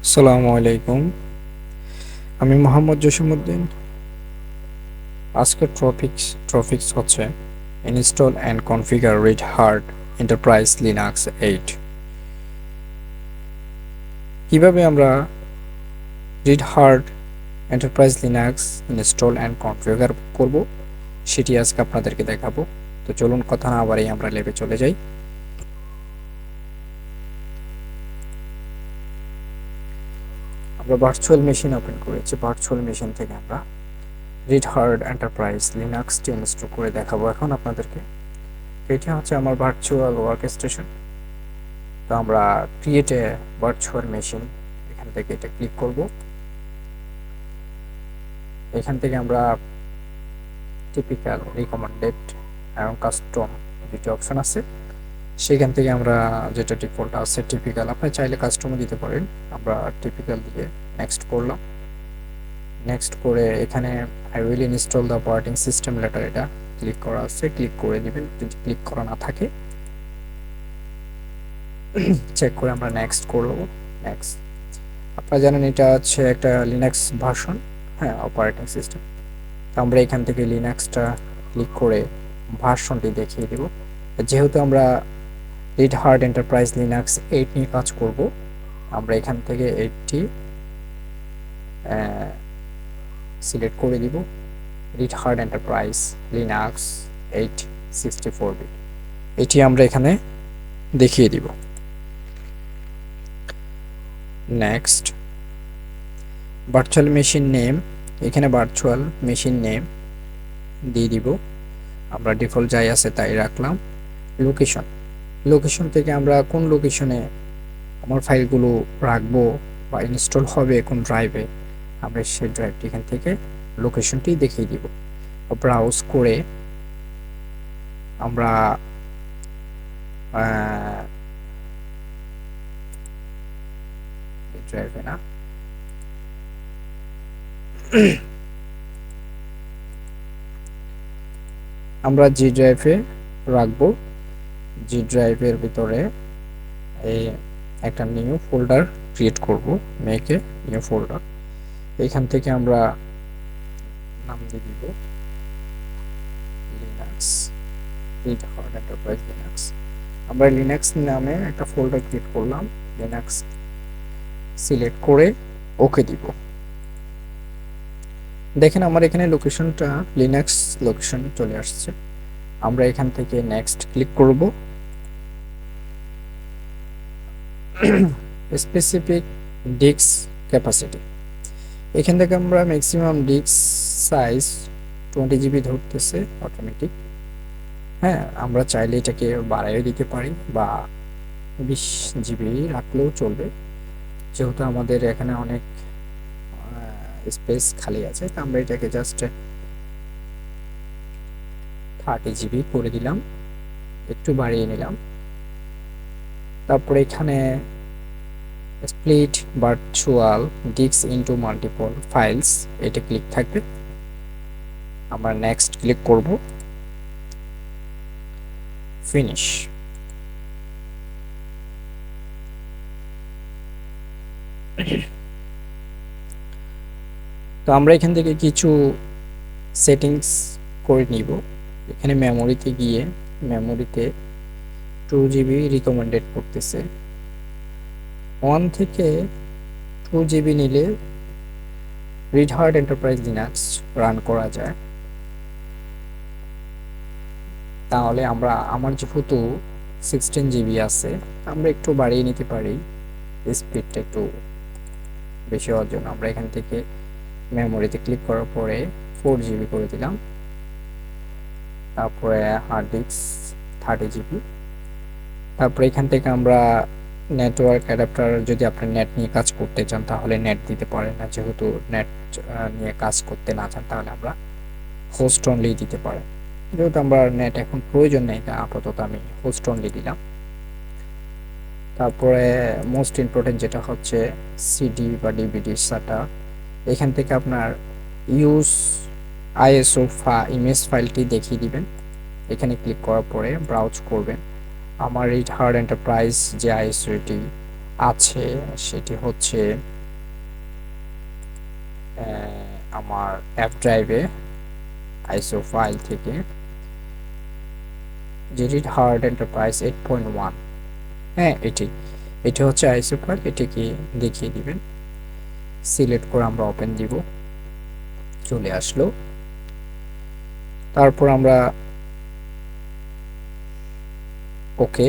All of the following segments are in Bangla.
আসসালামু আলাইকুম। আমি মোহাম্মদ জসিমউদ্দিন। আজকের টপিকস হচ্ছে install and configure red Hat Enterprise Linux 8। কিভাবে আমরা red Hat Enterprise Linux install and configure করব সেটি আজকে আপনাদেরকে দেখাবো। তো চলুন কথা না বাড়িয়ে আমরা ল্যাবে চলে যাই। আমরা ভার্চুয়াল মেশিন ওপেন করেছি। ভার্চুয়াল মেশিন থেকে আমরা রেড হার্ট এন্টারপ্রাইজ লিনাক্সটি ইনস্টল করে দেখাবো এখন আপনাদেরকে। এটি হচ্ছে আমার ভার্চুয়াল ওয়ার্ক স্টেশন। তো আমরা ক্রিয়েট এ ভার্চুয়াল মেশিন এখান থেকে এটা ক্লিক করব। এখান থেকে আমরা টিপিক্যাল, রিকমেন্ডেড এবং কাস্টম দুটি অপশন আছে। সেখান থেকে আমরা যেটা ডিফল্ট আছে টিপিক্যাল, আপনি চাইলে কাস্টমও দিতে পারেন। আমরা টিপিক্যাল দিয়ে নেক্সট করলাম। নেক্সট করে এখানে I will install the operating system letter এটা ক্লিক করা আছে, ক্লিক করে দিবেন। যদি ক্লিক করা না থাকে চেক করে আমরা নেক্সট করব। নেক্সট, আপনারা জানেন এটা হচ্ছে একটা লিনাক্স ভার্সন, হ্যাঁ, অপারেটিং সিস্টেম। তো আমরা এখান থেকে লিনাক্সটা ক্লিক করে ভার্সনটি দেখিয়ে দেব। যেহেতু আমরা রেড হার্ট এন্টারপ্রাইজ লিনাক্স 8 নিয়ে কাজ করব, আমরা এখান থেকে 8টি সিলেক্ট করে দিব। Red Hat Enterprise Linux 8 64 bit এটি আমরা এখানে দেখিয়ে দিব। নেক্সট, ভার্চুয়াল মেশিন নেম, এখানে ভার্চুয়াল মেশিন নেম দিয়ে দিব। আমরা ডিফল্ট যাই আছে তাই রাখলাম। লোকেশন, লোকেশন থেকে আমরা কোন লোকেশনে আমার ফাইলগুলো রাখবো বা ইনস্টল হবে কোন ড্রাইভে, আমরা সেই ড্রাইভটি এখান থেকে লোকেশনটি দেখিয়ে দিব। ব্রাউজ করে আমরা ড্রাইভে না আমরা জি ড্রাইভে রাখবো। জি ড্রাইভের ভিতরে এই একটা নিউ ফোল্ডার ক্রিয়েট করব, মেকে নিউ ফোল্ডার। এখান থেকে আমরা নাম দিয়ে দিব Linux, red Hat Enterprise Linux. আমরা লিনাক্স নামে একটা ফোল্ডার ক্রিয়েট করলাম, লিনাক্স সিলেক্ট করে ওকে দিব। দেখেন আমার এখানে লোকেশনটা লিনাক্স লোকেশন চলে আসছে। আমরা এখান থেকে নেক্সট ক্লিক করব। স্পেসিফিক ডিস্ক ক্যাপাসিটি, এখান থেকে আমরা ম্যাক্সিমাম ডিস্ক সাইজ 20 জিবি ধরতেছে অটোমেটিক। হ্যাঁ, আমরা চাইলে এটাকে বাড়াইও দিতে পারি বা 20 জিবি রাখলেও চলবে, যেহেতু আমাদের এখানে অনেক স্পেস খালি আছে। তো আমরা এটাকে জাস্ট 30 জিবি করে দিলাম, একটু বাড়িয়ে নিলাম। তারপরে এখানে split virtual disk into multiple files এটা ক্লিক থাকবে। আমরা নেক্সট ক্লিক করব, ফিনিশ। তো আমরা এখান থেকে কিছু সেটিংস করে নিব। এখানে মেমোরিতে গিয়ে মেমোরিতে 2 জিবি রিকমেন্ডেড করতেছে। 1 থেকে 2 জিবি নিলে red Hat Enterprise Linux run করা যায়। তাহলে আমার যেহেতু 16 জিবি আছে, আমরা একটু বাড়িয়ে নিতে পারি স্পিডটা একটু বেশি হওয়ার জন্য। আমরা এখান থেকে মেমোরিতে ক্লিক করার পরে 4 জিবি করে দিলাম। তারপরে হার্ড ডিস্ক 30 জিবি। তারপরে এখান থেকে আমরা নেটওয়ার্ক অ্যাডাপ্টার, যদি আপনি নেট নিয়ে কাজ করতে চান তাহলে নেট দিতে পারেন, না যেহেতু নেট নিয়ে কাজ করতে না চান তাহলে আমরা হোস্ট অনলি দিতে পারেন। যেহেতু আমরা নেট এখন প্রয়োজন নেই, তা আপাতত আমি হোস্ট অনলি দিলাম। তারপরে মোস্ট ইম্পর্টেন্ট যেটা হচ্ছে সিডি বা ডিভিডি সাটা, এখান থেকে আপনার ইউজ আইএসও ইমেজ ফাইলটি দেখিয়ে দিবেন। এখানে ক্লিক করার পরে ব্রাউজ করবেন। আমার রেড হার্ট এন্টারপ্রাইজ যে আইএসওটি আছে সেটি হচ্ছে আমার অ্যাপ ড্রাইভে আইসো ফাইল থেকে জেডিড হার্ড এন্টারপ্রাইজ 8.1, হ্যাঁ এটি হচ্ছে আইসো ফাইল, এটিকে দেখিয়ে দিবেন। সিলেক্ট করে আমরা ওপেন দিব, চলে আসলো। তারপর আমরা ওকে,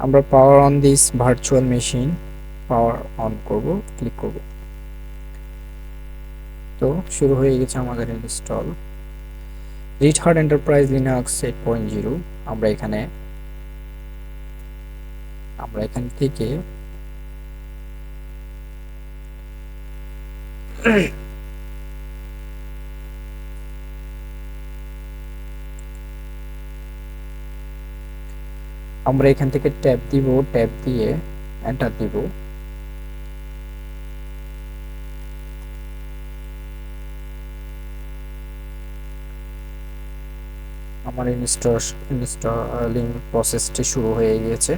আমরা power on this virtual machine power on করব, ক্লিক করব। তো শুরু হয়ে গেছে আমাদের install read Hat Enterprise Linux 8.0। আমরা এখান থেকে ট্যাব দিব, ট্যাব দিয়ে এন্টার দিব। আমার ইনস্টলিং প্রসেসটি শুরু হয়ে গিয়েছে।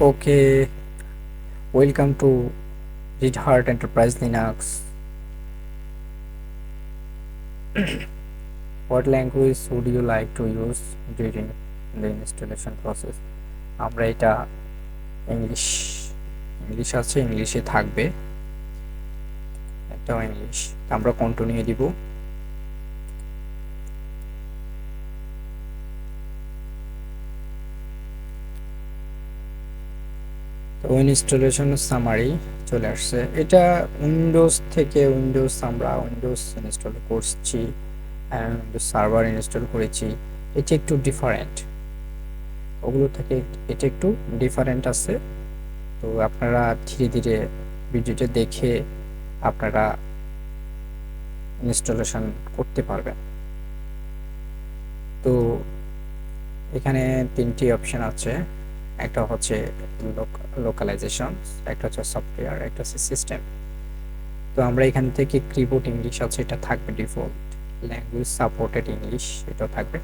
Okay, welcome to Red Hat Enterprise Linux. What language would you like to use during the installation process? আমরা এটা ইংলিশ আছে, ইংলিশে থাকবে, এটাও ইংলিশ। আমরা কন্টিনিউ দিব। তো ইনস্টলেশন সামারি চলে আসছে। এটা আমরা উইন্ডোজ ইনস্টল করছি, উইন্ডোজ সার্ভার ইনস্টল করেছি। এটা একটু ডিফারেন্ট, ওগুলো থেকে এটা একটু ডিফারেন্ট আছে। তো আপনারা ধীরে ধীরে ভিডিওটা দেখে আপনারা ইনস্টলেশন করতে পারবেন। তো এখানে 3টি অপশন আছে, একটা হচ্ছে লোকালাইজেশন, একটা হচ্ছে সফটওয়্যার, একটা হচ্ছে সিস্টেম। তো আমরা এখান থেকে কিবোর্ড ইংলিশ আছে, এটা থাকবে ডিফল্ট। ল্যাঙ্গুয়েজ সাপোর্টেড ইংলিশ, এটাও থাকবে।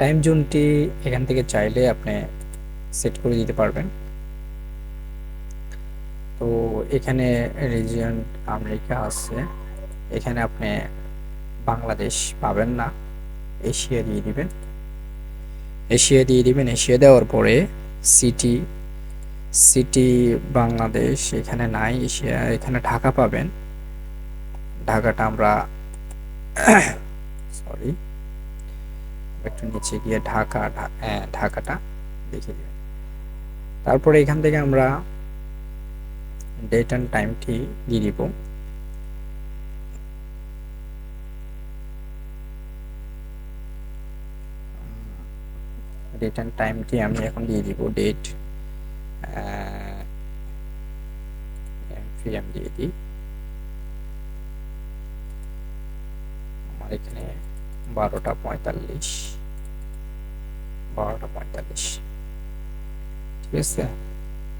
টাইম জোনটি এখান থেকে চাইলে আপনি সেট করে দিতে পারবেন। তো এখানে রিজিয়ন আমেরিকা আছে, এখানে আপনি বাংলাদেশ পাবেন না, এশিয়া দিয়ে দিবেন। এশিয়া দেওয়ার পরে সিটি বাংলাদেশ এখানে নাই, এশিয়া এখানে ঢাকা পাবেন। ঢাকাটা আমরা সরি একটু নিচে গিয়ে ঢাকাটা দেখিয়ে দিবেন। তারপরে এখান থেকে আমরা ডেট অ্যান্ড টাইমটি দিয়ে দিব। ডেট অ্যান্ড টাইমটি আমি এখন দিয়ে দিব, ডেট এমপিএম দিয়ে দিই। আমার এখানে 12:45, ঠিক আছে।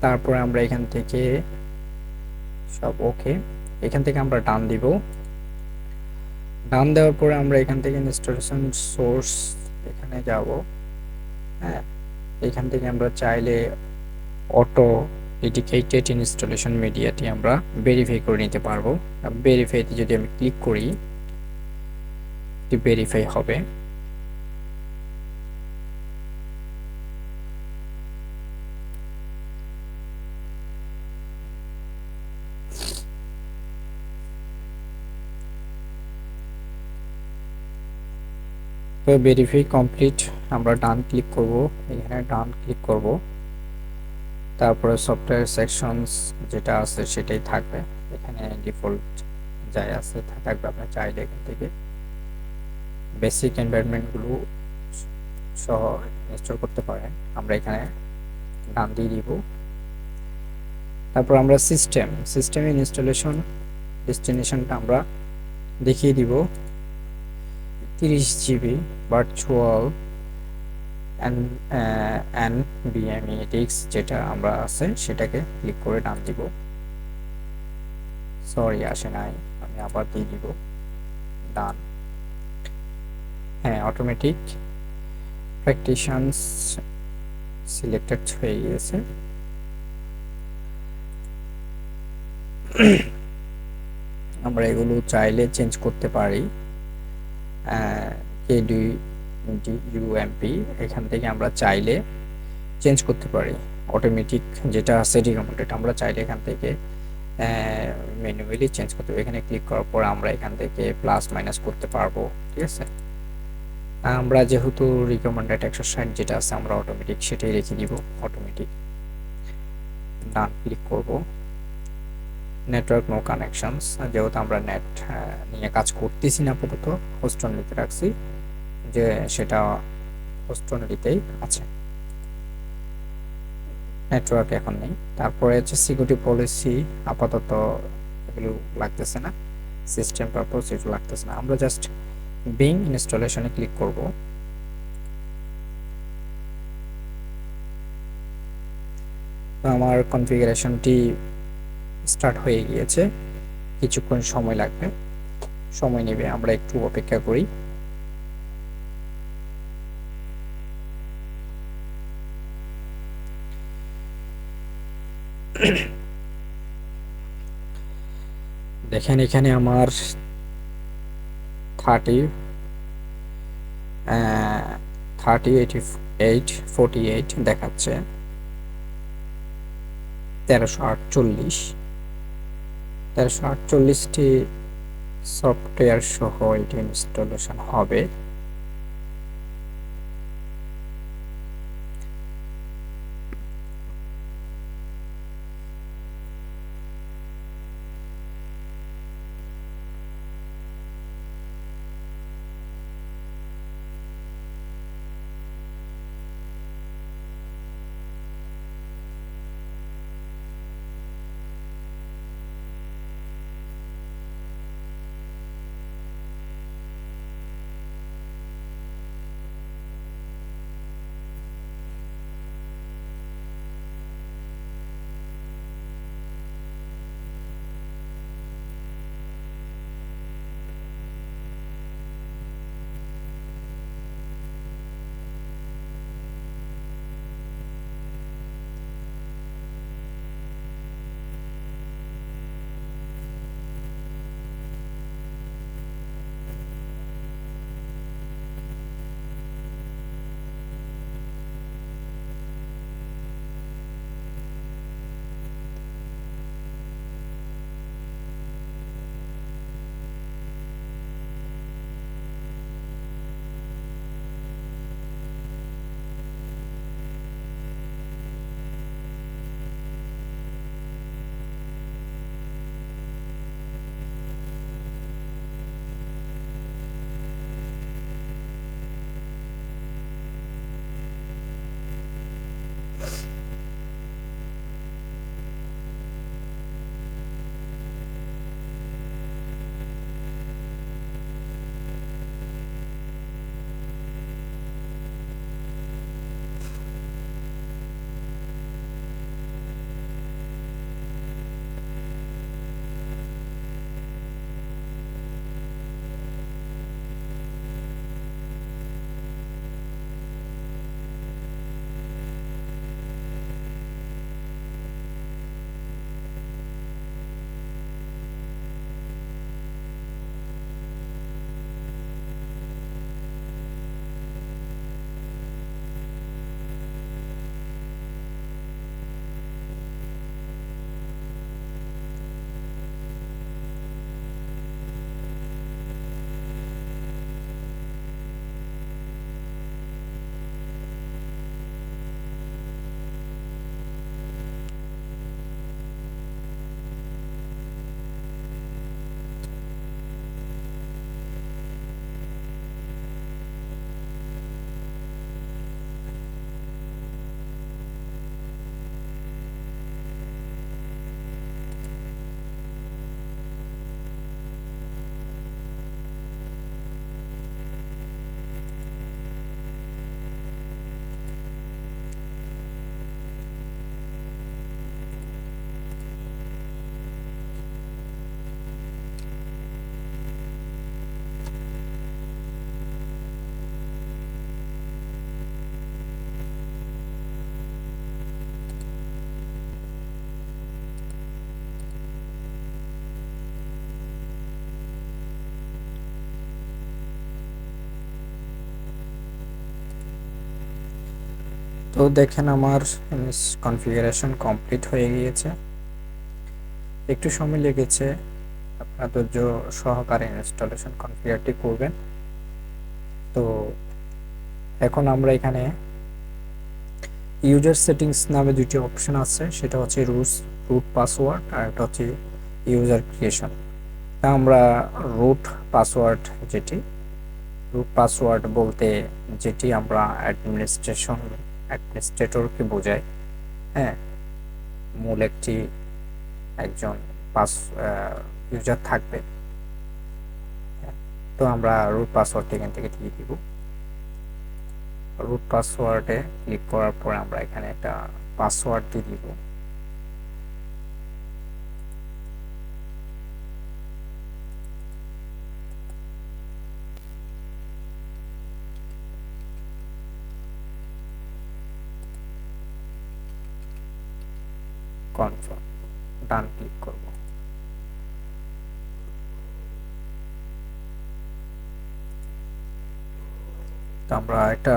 তারপরে আমরা এখান থেকে সব ওকে, এখান থেকে আমরা ডান দিব। ডান দেওয়ার পরে আমরা এখান থেকে ইনস্টলেশন সোর্স এখানে যাব। হ্যাঁ, এখান থেকে আমরা চাইলে অটো ডেডিকেটেড ইনস্টলেশন মিডিয়াটি আমরা ভেরিফাই করে নিতে পারবো। ভেরিফাইতে যদি আমি ক্লিক করি, এটি ভেরিফাই হবে। তো ভেরিফাই কমপ্লিট, আমরা ডান ক্লিক করব, এখানে ডান ক্লিক করব। তারপরে সফটওয়্যার সেকশনস যেটা আছে সেটাই থাকবে, এখানে ডিফল্ট যাই আছে থাকবে। আপনি চাইলে এখান থেকে বেসিক এনভায়রনমেন্টগুলো সহ ইনস্টল করতে পারেন। আমরা এখানে ডান দিয়ে দিব। তারপর আমরা সিস্টেম ইনস্টলেশন ডেস্টিনেশনটা আমরা দেখিয়ে দিব 30 জিবি ভার্চুয়াল NVMe যেটা আমরা আছে সেটাকে ক্লিক করে ডান দিব। সরি আসে নাই, আমি আবার দিয়ে দিব ডান। হ্যাঁ, অটোমেটিক প্র্যাকটিশনস সিলেক্টেড হয়ে গিয়েছে। আমরা এগুলো চাইলে চেঞ্জ করতে পারি। KDUMP এখান থেকে আমরা চাইলে চেঞ্জ করতে পারি। অটোমেটিক যেটা আছে রিকমেন্ডেড আমরা চাইলে এখান থেকে ম্যানুয়ালি চেঞ্জ করতে পারি। এখানে ক্লিক করার পর আমরা এখান থেকে প্লাস মাইনাস করতে পারবো, ঠিক আছে। আমরা যেহেতু রিকমেন্ডেড 160 যেটা আছে আমরা অটোমেটিক সেটাই রেখে দিব। অটোমেটিক ডান ক্লিক করব। নেটওয়ার্ক নো কানেকশনস, যেহেতু আমরা নেট নিয়ে কাজ করতেছি না আপাতত, হোস্ট অনলিতে রাখছি, যে সেটা হোস্ট অনলিতেই আছে, নেটওয়ার্ক এখন নেই। তারপরে হচ্ছে সিকিউরিটি পলিসি, আপাতত এগুলো লাগতেছে না, সিস্টেম পারপোজ এগুলো লাগতেছে না। আমরা জাস্ট বিং ইনস্টলেশনে ক্লিক করব। আমার কনফিগারেশনটি স্টার্ট হয়ে গিয়েছে, কিছুক্ষণ সময় লাগবে, সময় নেবে, আমরা একটু অপেক্ষা করি। দেখেন এখানে আমার 308848 দেখাচ্ছে, 1348টি সফটওয়্যার সহ এটি ইনস্টলেশন হবে। তো দেখেন আমার কনফিগারেশন কমপ্লিট হয়ে গিয়েছে। একটু সময় লেগেছে, আপনার ধৈর্য সহকারে ইনস্টলেশন কনফিগারটি করবেন। তো এখন আমরা এখানে ইউজার সেটিংস নামে দুটি অপশন আছে, সেটা হচ্ছে রুট পাসওয়ার্ড আর একটা হচ্ছে ইউজার ক্রিয়েশন। তা আমরা রুট পাসওয়ার্ড রুট পাসওয়ার্ড বলতে যেটি আমরা অ্যাডমিনিস্ট্রেটরকে বোঝায়। হ্যাঁ, মূল একজন পাস ইউজার থাকবে। তো আমরা রুট পাসওয়ার্ডটি এখান থেকে দিয়ে দিব। রুট পাসওয়ার্ডে ক্লিক করার পর আমরা এখানে একটা পাসওয়ার্ড দিয়ে দিব। কনফার্ম, ডান ক্লিক করব। তো আমরা একটা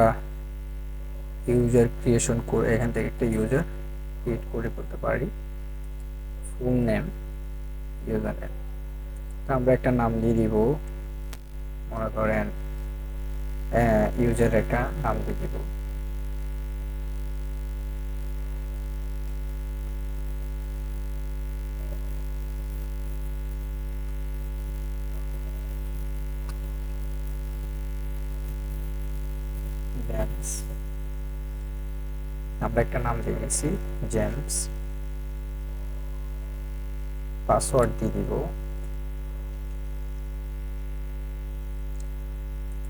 ইউজার ক্রিয়েশন করে এখান থেকে একটা ইউজার ক্রিয়েট করে করতে পারি। Full name, user name. তো আমরা একটা নাম দিয়ে দিব, মনে করেন ইউজার একটা নাম দিয়ে দিব। আমরা একটা নাম দিয়ে দিয়েছি জেমস। পাসওয়ার্ড দিয়ে দিব,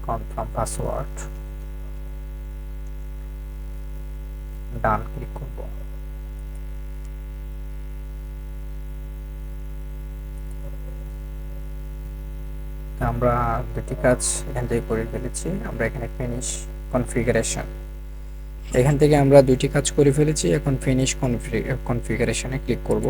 কনফার্ম পাসওয়ার্ড, ডান ক্লিক করব। আমরা দুটি কাজ এখান থেকে করে ফেলেছি। আমরা এখানে ফিনিশ কনফিগারেশন, এখান থেকে আমরা দুটি কাজ করে ফেলেছি। এখন ফিনিশ কনফিগারেশনে ক্লিক করব।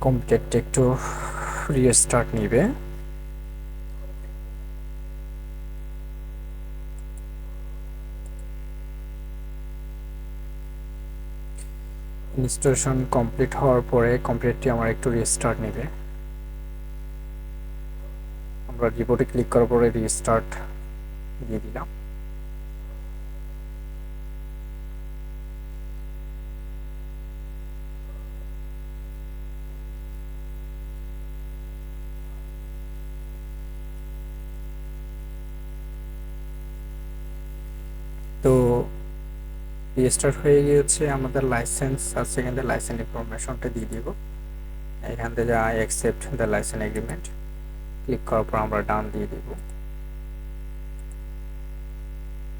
কম্পিউটারটা একটু রিস্টার্ট নিবে। ইনস্টলেশন কমপ্লিট হওয়ার পরে কম্পিউটারটি আমার একটু রিস্টার্ট নেবে। আমরা রিপোর্টে ক্লিক করার পরে রিস্টার্ট দিয়ে দিলাম। তো রিস্টার্ট হয়ে গিয়েছে। আমাদের লাইসেন্স আছে, এখান থেকে লাইসেন্স ইনফরমেশনটা দিয়ে দিব। এখান থেকে I accept the licence agreement click করার পর আমরা ডান দিয়ে দিব।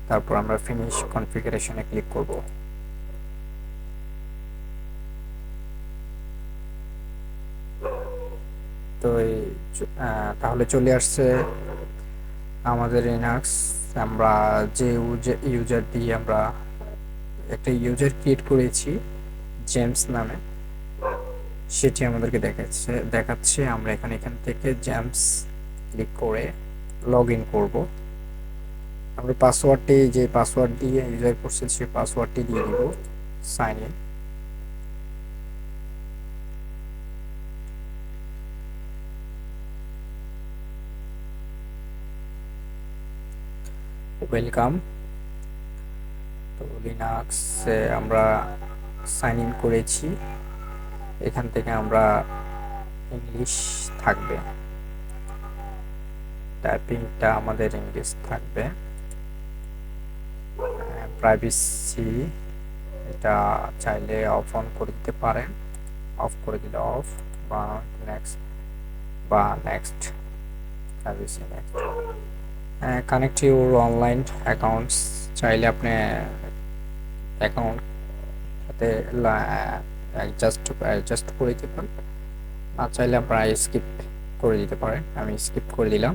তারপর আমরা ফিনিশ কনফিগারেশনে ক্লিক করব। তো তাহলে চলে আসছে আমাদের লিনাক্স। আমরা যে ইউজার দিয়ে আমরা একটা ইউজার ক্রিয়েট করেছি জেমস নামে, সেটি আমাদেরকে দেখাচ্ছে। আমরা এখান থেকে জেমস ক্লিক করে লগ ইন করবো। আমরা পাসওয়ার্ডটি যে পাসওয়ার্ড দিয়ে ইউজার করছে সেই পাসওয়ার্ডটি দিয়ে দিব, সাইন ইন। ওয়েলকাম। তো লিনাক্সে আমরা সাইন ইন করেছি। এখান থেকে আমরা ইংলিশ থাকবে, টাইপিংটা আমাদের ইংলিশ থাকবে। প্রাইভেসি এটা চাইলে অফ অন করে দিতে পারেন, অফ করে দিলে অফ, বা next privacy next. Connect your online accounts চাইলে আপনি অ্যাকাউন্ট সাথে অ্যাডজাস্ট করে দিতে পারেন, না চাইলে আপনারা স্কিপ করে দিতে পারেন। আমি স্কিপ করে দিলাম।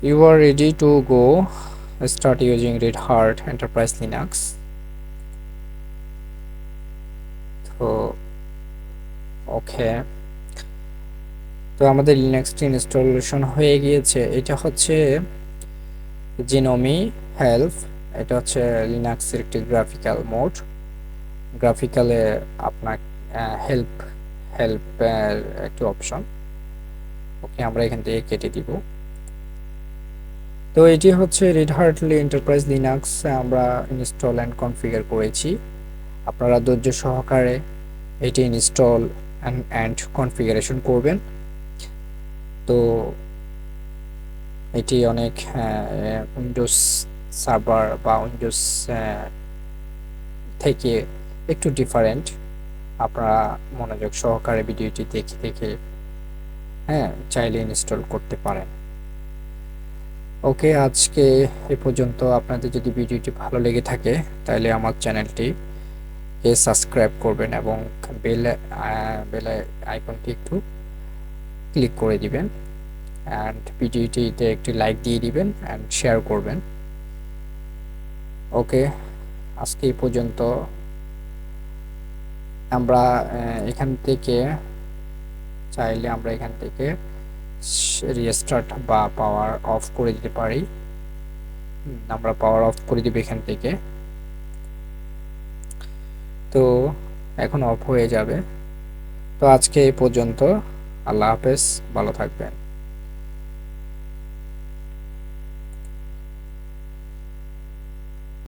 You are ready to go, start using Red Hat Enterprise Linux. তো ওকে, তো আমাদের লিনাক্সটি ইনস্টলেশন হয়ে গিয়েছে। এটা হচ্ছে জিনোমি হেল্প, এটা হচ্ছে লিনাক্সের একটি গ্রাফিক্যাল মোড। গ্রাফিক্যালে আপনার হেল্প হেল্প একটি অপশন। ওকে, আমরা এখান থেকে কেটে দিব। তো এটি হচ্ছে রেড হার্ট এন্টারপ্রাইজ লিনাক্স আমরা ইনস্টল অ্যান্ড কনফিগার করেছি। আপনারা ধৈর্য সহকারে এটি ইনস্টল অ্যান্ড কনফিগারেশন করবেন। তো এটি অনেক উইন্ডোজ সার্ভার বা উইন্ডোজ থেকে একটু ডিফারেন্ট। আপনারা মনোযোগ সহকারে ভিডিওটি দেখে দেখে চাইলে ইনস্টল করতে পারেন। ওকে, আজকে এ পর্যন্ত। আপনাদের যদি ভিডিওটি ভালো লেগে থাকে তাহলে আমার চ্যানেলটি সাবস্ক্রাইব করবেন এবং বেল আইকনটি একটু ক্লিক করে দিবেন, অ্যান্ড ভিডিওটিতে একটি লাইক দিয়ে দিবেন অ্যান্ড শেয়ার করবেন। ওকে, আজকে এই পর্যন্ত। আমরা এখান থেকে চাইলে আমরা এখান থেকে রিস্টার্ট বা পাওয়ার অফ করে দিতে পারি। আমরা পাওয়ার অফ করে দিব এখান থেকে। তো এখন অফ হয়ে যাবে। তো আজকে এই পর্যন্ত। আল্লাহ হাফেজ, ভালো থাকবেন।